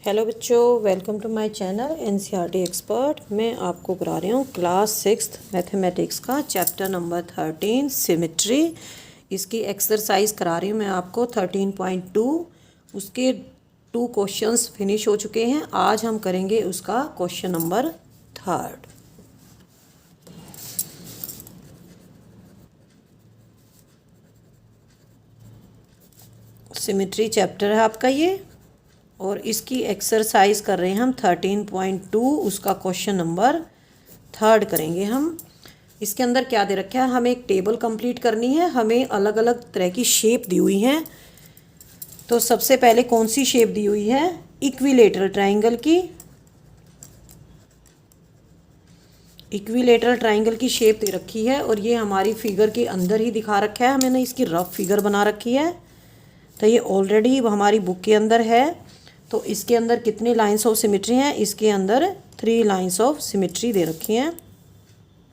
Hello बच्चों, welcome to my channel NCERT expert. मैं आपको करा रही हूँ क्लास 6 मैथमेटिक्स का चैप्टर नंबर 13 सिमेट्री। इसकी एक्सरसाइज करा रही हूँ मैं आपको 13.2। उसके 2 क्वेश्चंस फिनिश हो चुके हैं। आज हम करेंगे उसका क्वेश्चन नंबर 3। सिमेट्री चैप्टर है आपका ये, और इसकी एक्सरसाइज कर रहे हैं हम 13.2। उसका क्वेश्चन नंबर 3 करेंगे हम। इसके अंदर क्या दे रखा है, हमें एक टेबल कंप्लीट करनी है। हमें अलग अलग तरह की शेप दी हुई हैं। तो सबसे पहले कौन सी शेप दी हुई है, इक्विलेटरल ट्राइंगल की। इक्विलेटरल ट्राइंगल की शेप दे रखी है और ये हमारी फिगर के अंदर ही दिखा रखा है। हमने इसकी रफ फिगर बना रखी है, तो ये ऑलरेडी हमारी बुक के अंदर है। तो इसके अंदर कितने लाइंस ऑफ सिमेट्री हैं, इसके अंदर 3 लाइंस ऑफ सिमेट्री दे रखी हैं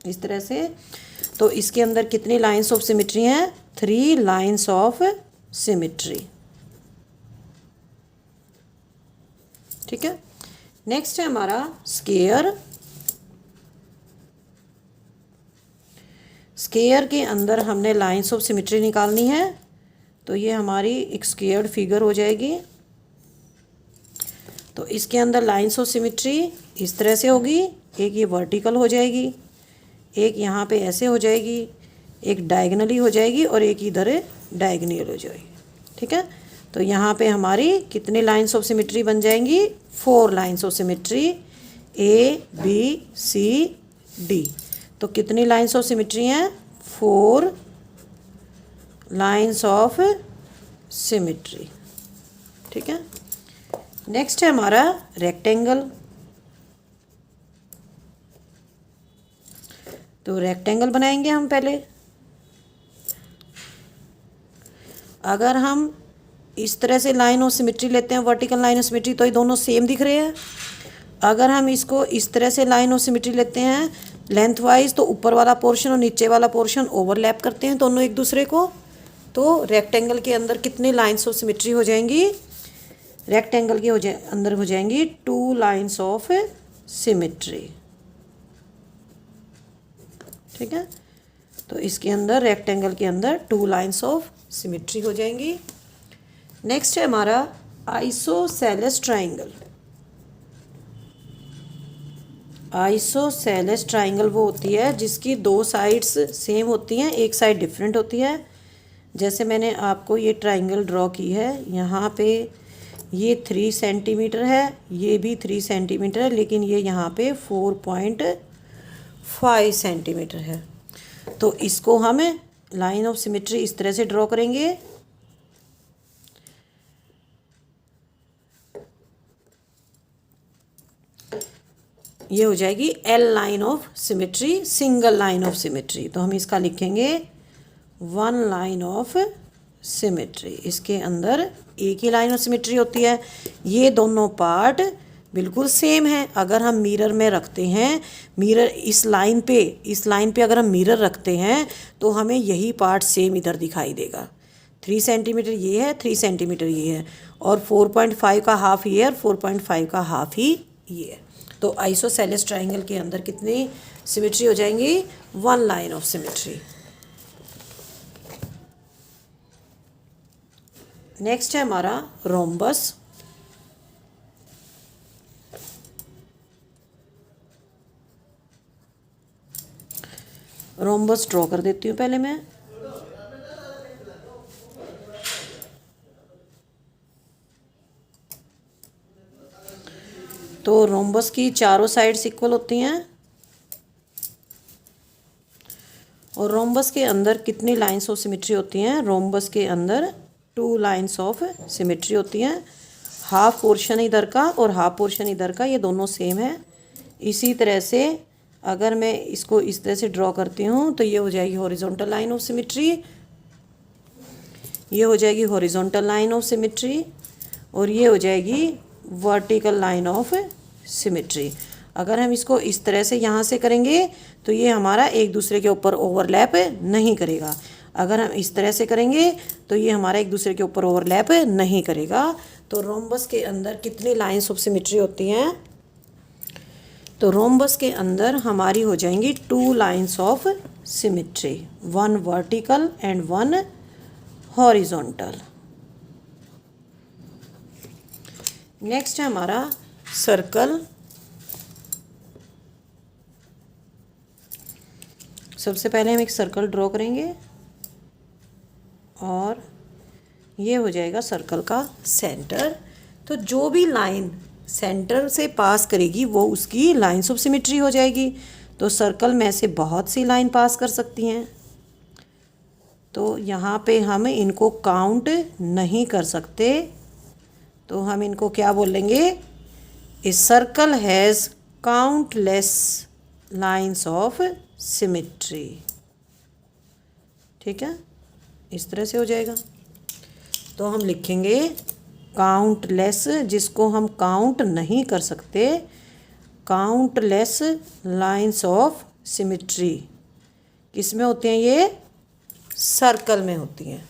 इस तरह से। तो इसके अंदर कितनी लाइंस ऑफ सिमेट्री हैं, 3 लाइंस ऑफ सिमेट्री। ठीक है। नेक्स्ट है हमारा स्क्वायर। स्क्वायर के अंदर हमने लाइंस ऑफ सिमेट्री निकालनी है। तो ये हमारी एक स्क्वायर्ड फिगर हो जाएगी। तो इसके अंदर लाइंस ऑफ सिमेट्री इस तरह से होगी। एक ये वर्टिकल हो जाएगी, एक यहाँ पे ऐसे हो जाएगी, एक डायगनली हो जाएगी और एक इधर डायगनल हो जाएगी। ठीक है। तो यहाँ पे हमारी कितने लाइंस ऑफ सिमेट्री बन जाएंगी, 4 lines of symmetry, A B C D. तो कितनी लाइंस ऑफ सिमेट्री हैं, 4 लाइंस ऑफ सिमेट्री। ठीक है। नेक्स्ट है हमारा रेक्टेंगल। तो रेक्टेंगल बनाएंगे हम पहले। अगर हम इस तरह से लाइन ऑफ सिमेट्री लेते हैं, वर्टिकल लाइन ऑफ सिमेट्री, तो ये दोनों सेम दिख रहे हैं। अगर हम इसको इस तरह से लाइन ऑफ सिमेट्री लेते हैं लेंथ वाइज, तो ऊपर वाला पोर्शन और नीचे वाला पोर्शन ओवरलैप करते हैं दोनों एक दूसरे को। तो रेक्टेंगल के अंदर कितने लाइंस ऑफ सिमेट्री हो जाएंगी, रेक्टेंगल के अंदर हो जाएंगी 2 लाइंस ऑफ सिमेट्री। ठीक है। तो इसके अंदर रेक्टेंगल के अंदर 2 लाइंस ऑफ सिमेट्री हो जाएंगी। नेक्स्ट है हमारा आइसोसेलेस ट्राइंगल। आइसोसेलेस ट्राइंगल वो होती है जिसकी 2 साइड्स सेम होती हैं, एक साइड डिफरेंट होती है। जैसे मैंने आपको ये ट्राइंगल ड्रॉ की है, यहाँ पे ये 3 सेंटीमीटर है, ये भी 3 सेंटीमीटर है, लेकिन ये यहाँ पे 4.5 सेंटीमीटर है। तो इसको हम लाइन ऑफ सिमेट्री इस तरह से ड्रॉ करेंगे। ये हो जाएगी L line of symmetry, single line of symmetry. तो हम इसका लिखेंगे 1 लाइन ऑफ सिमेट्री। इसके अंदर एक ही लाइन ऑफ सिमेट्री होती है। ये दोनों पार्ट बिल्कुल सेम है। अगर हम मिरर में रखते हैं, मिरर इस लाइन पे अगर हम मिरर रखते हैं तो हमें यही पार्ट सेम इधर दिखाई देगा। 3 सेंटीमीटर ये है, 3 सेंटीमीटर ये है, और 4.5 का हाफ ये है और 4.5 का हाफ ही ये है। तो आइसोसेलेस ट्राइंगल के अंदर कितनी सिमेट्री हो जाएंगी, 1 लाइन ऑफ सिमेट्री। नेक्स्ट है हमारा रोम्बस। रोम्बस ड्रॉ कर देती हूँ पहले मैं। तो रोम्बस की चारों साइड्स इक्वल होती हैं और रोम्बस के अंदर कितनी लाइंस ऑफ सिमेट्री होती हैं, रोम्बस के अंदर 2 लाइंस ऑफ सिमेट्री होती हैं। हाफ पोर्शन इधर का और हाफ पोर्शन इधर का, ये दोनों सेम है। इसी तरह से अगर मैं इसको इस तरह से ड्रॉ करती हूँ तो ये हो जाएगी हॉरिजॉन्टल लाइन ऑफ सिमेट्री, ये हो जाएगी हॉरिजॉन्टल लाइन ऑफ सिमेट्री, और ये हो जाएगी वर्टिकल लाइन ऑफ सिमेट्री। अगर हम इसको इस तरह से यहाँ से करेंगे तो ये हमारा एक दूसरे के ऊपर ओवरलैप नहीं करेगा। अगर हम इस तरह से करेंगे तो ये हमारा एक दूसरे के ऊपर ओवरलैप नहीं करेगा। तो रोम्बस के अंदर कितनी लाइंस ऑफ सिमेट्री होती हैं? तो रोम्बस के अंदर हमारी हो जाएंगी 2 lines of symmetry, 1 vertical and 1 horizontal. Next है हमारा सर्कल। सबसे पहले हम एक सर्कल ड्रॉ करेंगे और ये हो जाएगा सर्कल का सेंटर। तो जो भी लाइन सेंटर से पास करेगी वो उसकी लाइंस ऑफ सिमेट्री हो जाएगी। तो सर्कल में से बहुत सी लाइन पास कर सकती हैं, तो यहाँ पे हम इनको काउंट नहीं कर सकते, तो हम इनको क्या बोलेंगे? A circle has countless lines of symmetry. ठीक है, इस तरह से हो जाएगा। तो हम लिखेंगे काउंटलेस, जिसको हम काउंट नहीं कर सकते, काउंटलेस लाइंस ऑफ सिमेट्री। किस में होती हैं? ये सर्कल में होती हैं।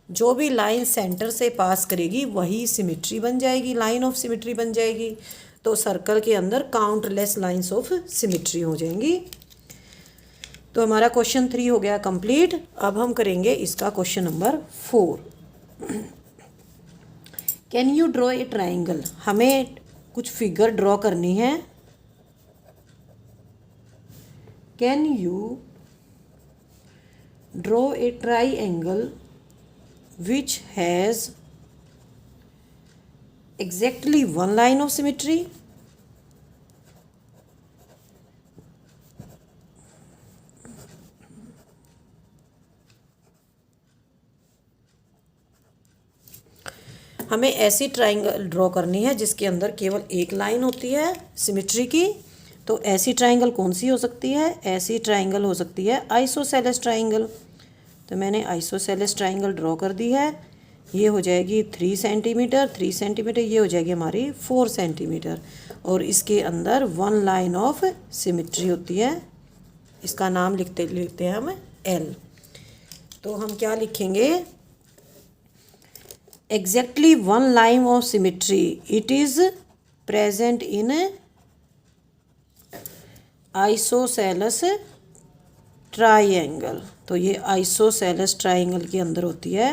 जो भी लाइन सेंटर से पास करेगी वही सिमेट्री बन जाएगी, लाइन ऑफ सिमेट्री बन जाएगी। तो सर्कल के अंदर काउंटलेस लाइंस ऑफ सिमेट्री हो जाएंगी। तो हमारा क्वेश्चन 3 हो गया कंप्लीट। अब हम करेंगे इसका question number 4। Can you draw a triangle? हमें कुछ फिगर ड्रॉ करनी है। Can you draw a triangle which has exactly 1 line of symmetry? हमें ऐसी ट्राइंगल ड्रॉ करनी है जिसके अंदर केवल एक लाइन होती है सिमेट्री की। तो ऐसी ट्राइंगल कौन सी हो सकती है? ऐसी ट्राइंगल हो सकती है आइसोसेलेस ट्राइंगल। तो मैंने आइसोसेलेस ट्राइंगल ड्रॉ कर दी है। ये हो जाएगी 3 सेंटीमीटर, 3 सेंटीमीटर, ये हो जाएगी हमारी 4 सेंटीमीटर। और इसके अंदर 1 लाइन ऑफ सिमेट्री होती है। इसका नाम लिखते हैं हम एल। तो हम क्या लिखेंगे? exactly 1 line of symmetry, it is present in isosceles triangle। तो ये आइसोसेलेस ट्राइंगल के अंदर होती है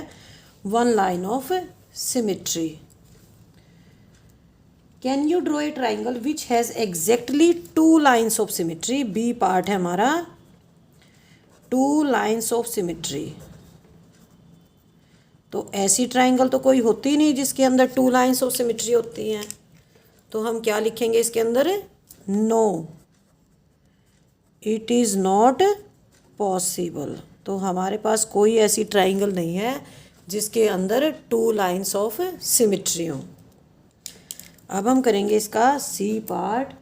1 line of symmetry। Can you draw a triangle which has exactly 2 lines of symmetry? B part है हमारा 2 lines of symmetry। तो ऐसी ट्राइंगल तो कोई होती नहीं जिसके अंदर 2 लाइंस ऑफ सिमेट्री होती हैं। तो हम क्या लिखेंगे इसके अंदर? No, it is not possible. तो हमारे पास कोई ऐसी ट्राइंगल नहीं है जिसके अंदर 2 लाइंस ऑफ सिमेट्री हो। अब हम करेंगे इसका C part.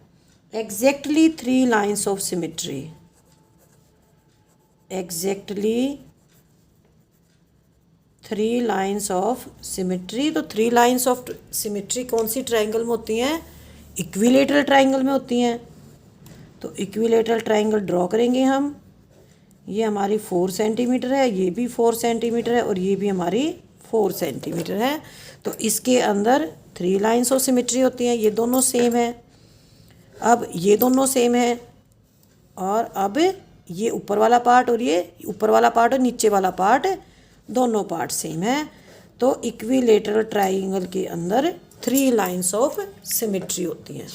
Exactly 3 lines of symmetry. Exactly 3 lines of symmetry. तो 3 लाइंस ऑफ सिमेट्री कौन सी ट्राइंगल में होती हैं? इक्विलेटरल ट्राइंगल में होती हैं। तो इक्विलेटरल ट्राइंगल ड्रॉ करेंगे हम। ये हमारी 4 सेंटीमीटर है, ये भी 4 सेंटीमीटर है और ये भी हमारी 4 सेंटीमीटर है। तो इसके अंदर 3 लाइंस ऑफ सिमेट्री होती हैं। ये दोनों सेम है। अब ये दोनों सेम है और अब ये ऊपर वाला पार्ट और ये ऊपर वाला पार्ट और नीचे वाला पार्ट दोनों पार्ट सेम है। तो इक्विलेटरल ट्राइंगल के अंदर 3 लाइंस ऑफ सिमेट्री होती हैं।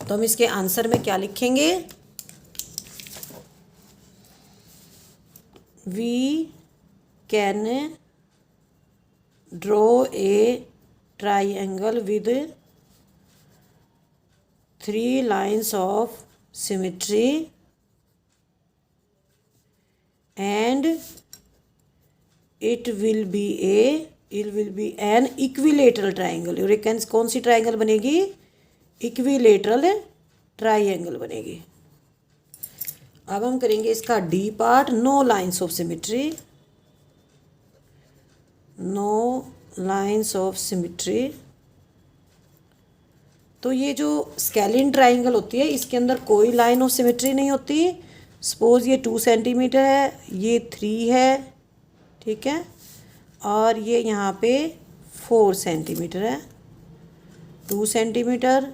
तो हम इसके आंसर में क्या लिखेंगे? We can draw a triangle with 3 lines of symmetry and it will be an equilateral triangle। और एक कौन सी ट्राइंगल बनेगी? इक्विलेटरल ट्राइंगल बनेगी। अब हम करेंगे इसका D part. No lines of symmetry. No lines of symmetry. तो ये जो स्केलिन ट्राइंगल होती है इसके अंदर कोई लाइन ऑफ सिमेट्री नहीं होती। सपोज़ ये 2 सेंटीमीटर है, ये 3 है, ठीक है, और ये यहाँ पे 4 सेंटीमीटर है, 2 सेंटीमीटर,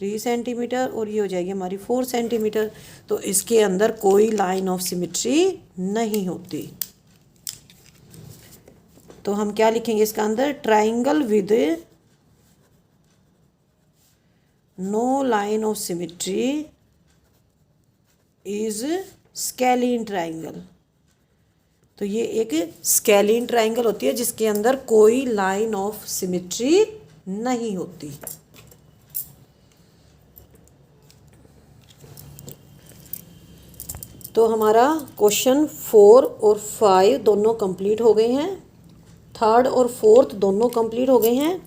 3 सेंटीमीटर, और ये हो जाएगी हमारी 4 सेंटीमीटर। तो इसके अंदर कोई लाइन ऑफ सिमेट्री नहीं होती। तो हम क्या लिखेंगे इसका अंदर? Triangle with no line of symmetry is scalene triangle. तो ये एक स्केलीन ट्राइंगल होती है जिसके अंदर कोई लाइन ऑफ सिमेट्री नहीं होती। तो हमारा क्वेश्चन 4 और 5 दोनों कंप्लीट हो गए हैं, 3rd और 4th दोनों कंप्लीट हो गए हैं।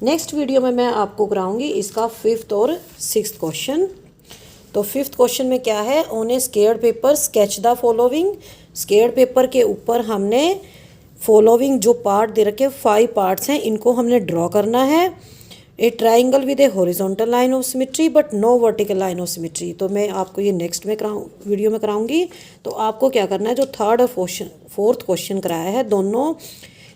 नेक्स्ट वीडियो में मैं आपको कराऊंगी इसका 5th और 6th क्वेश्चन। तो 5th क्वेश्चन में क्या है? On A scared paper sketch the following. Scared paper के ऊपर हमने फॉलोइंग जो पार्ट दे रखे 5 पार्ट्स हैं, इनको हमने ड्रॉ करना है। A triangle with a horizontal line of symmetry but no vertical line of symmetry. तो मैं आपको ये नेक्स्ट में वीडियो में कराऊंगी। तो आपको क्या करना है, जो 3rd और 4th क्वेश्चन कराया है दोनों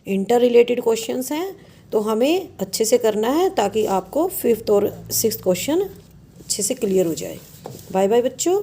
इंटर रिलेटेड क्वेश्चंस हैं, तो हमें अच्छे से करना है ताकि आपको 5th और 6th क्वेश्चन अच्छे से क्लियर हो जाए। बाय बाय बच्चों।